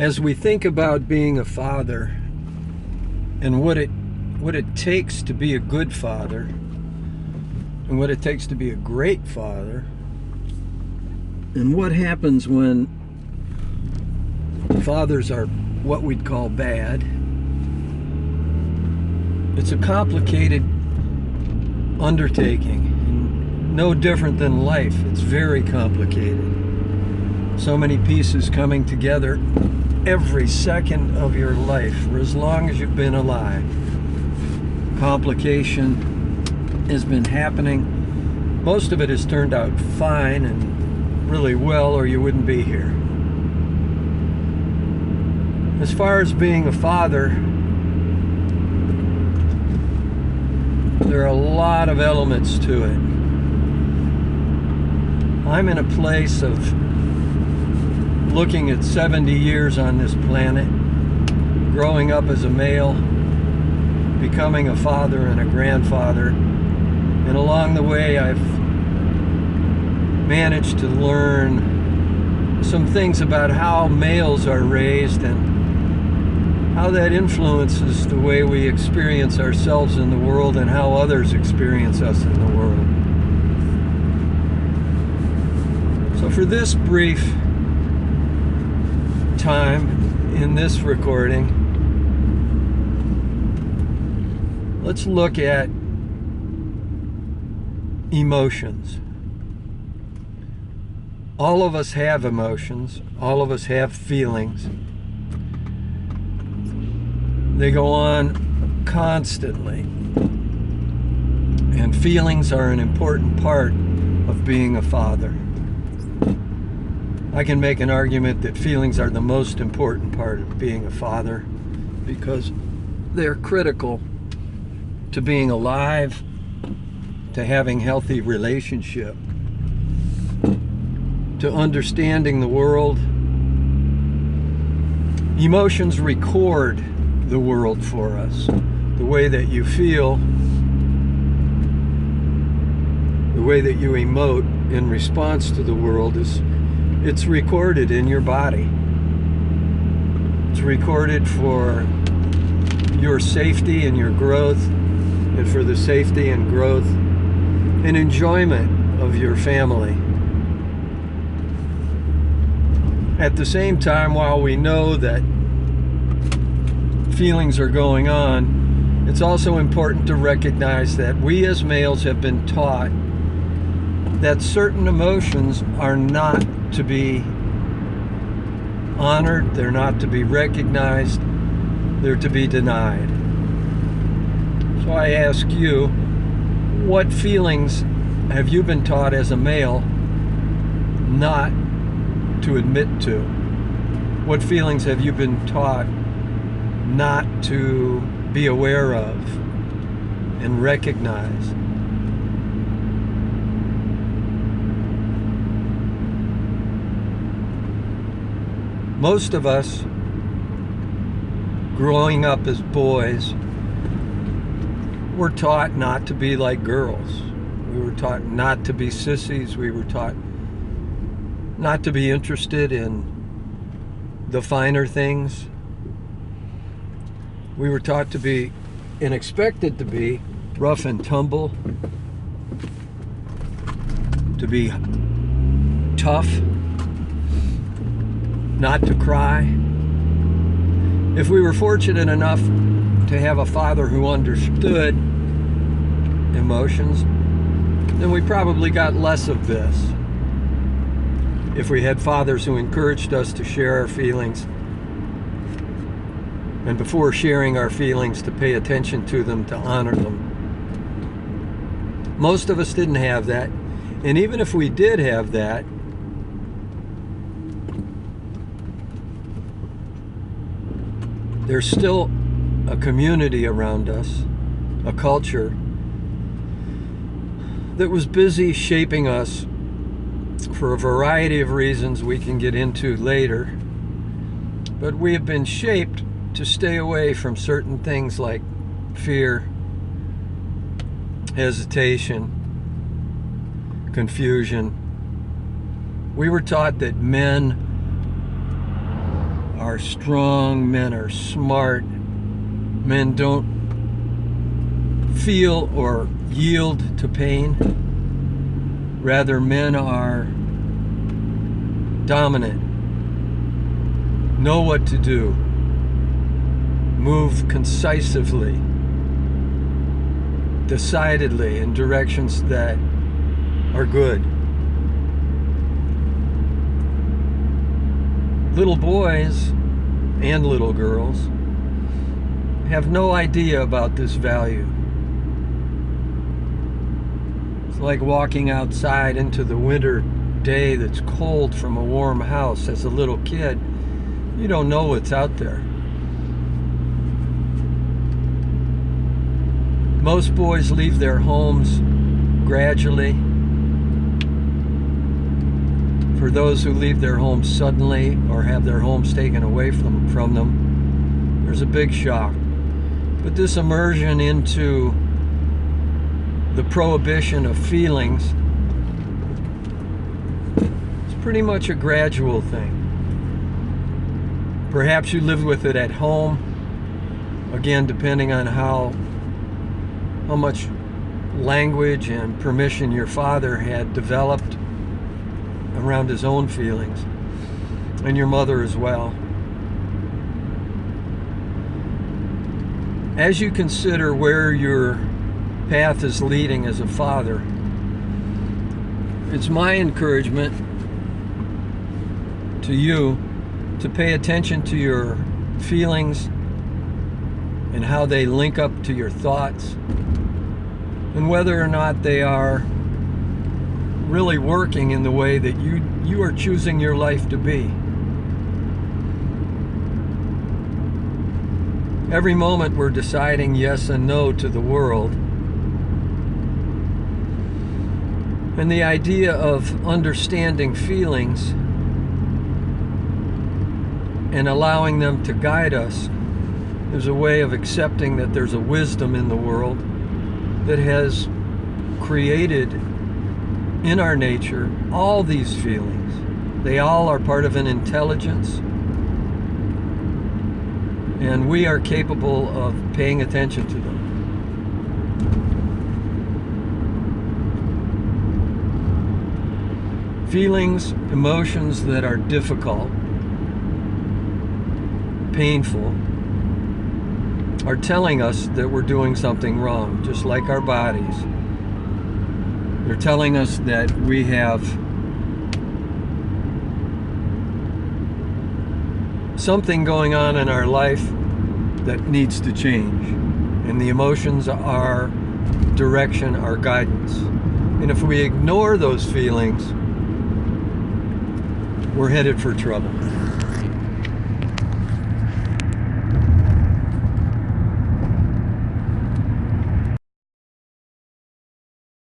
As we think about being a father and what it takes to be a good father and what it takes to be a great father, and what happens when fathers are what we'd call bad, it's a complicated undertaking, no different than life. It's very complicated. So many pieces coming together every second of your life for as long as you've been alive. Complication has been happening. Most of it has turned out fine and really well, or you wouldn't be here. As far as being a father, there are a lot of elements to it. I'm in a place of looking at 70 years on this planet, growing up as a male, becoming a father and a grandfather, and along the way I've managed to learn some things about how males are raised and how that influences the way we experience ourselves in the world and how others experience us in the world. So for this brief time in this recording, let's look at emotions. All of us have emotions. All of us have feelings. They go on constantly. And feelings are an important part of being a father. I can make an argument that feelings are the most important part of being a father because they're critical to being alive, to having healthy relationship, to understanding the world. Emotions record the world for us. The way that you feel, the way that you emote in response to the world it's recorded in your body. It's recorded for your safety and your growth, and for the safety and growth and enjoyment of your family. At the same time, while we know that feelings are going on, it's also important to recognize that we as males have been taught that certain emotions are not to be honored, they're not to be recognized, they're to be denied. So I ask you, what feelings have you been taught as a male not to admit to? What feelings have you been taught not to be aware of and recognize? Most of us, growing up as boys, were taught not to be like girls. We were taught not to be sissies. We were taught not to be interested in the finer things. We were taught to be, and expected to be, rough and tumble, to be tough, not to cry. If we were fortunate enough to have a father who understood emotions, then we probably got less of this. If we had fathers who encouraged us to share our feelings, and before sharing our feelings, to pay attention to them, to honor them. Most of us didn't have that, and even if we did have that, there's still a community around us, a culture that was busy shaping us for a variety of reasons we can get into later. But we have been shaped to stay away from certain things like fear, hesitation, confusion. We were taught that men are strong, men are smart, men don't feel or yield to pain. Rather, men are dominant, know what to do, move concisively, decidedly in directions that are good. Little boys and little girls have no idea about this value. It's like walking outside into the winter day that's cold from a warm house as a little kid. You don't know what's out there. Most boys leave their homes gradually. For those who leave their homes suddenly or have their homes taken away from them, there's a big shock. But this immersion into the prohibition of feelings is pretty much a gradual thing. Perhaps you lived with it at home, again, depending on how much language and permission your father had developed around his own feelings, and your mother as well. As you consider where your path is leading as a father, it's my encouragement to you to pay attention to your feelings and how they link up to your thoughts, and whether or not they are really working in the way that you are choosing your life to be. Every moment we're deciding yes and no to the world. And the idea of understanding feelings and allowing them to guide us is a way of accepting that there's a wisdom in the world that has created in our nature all these feelings. They all are part of an intelligence, and we are capable of paying attention to them. Feelings, emotions that are difficult, painful, are telling us that we're doing something wrong, just like our bodies. They're telling us that we have something going on in our life that needs to change. And the emotions are direction, our guidance. And if we ignore those feelings, we're headed for trouble.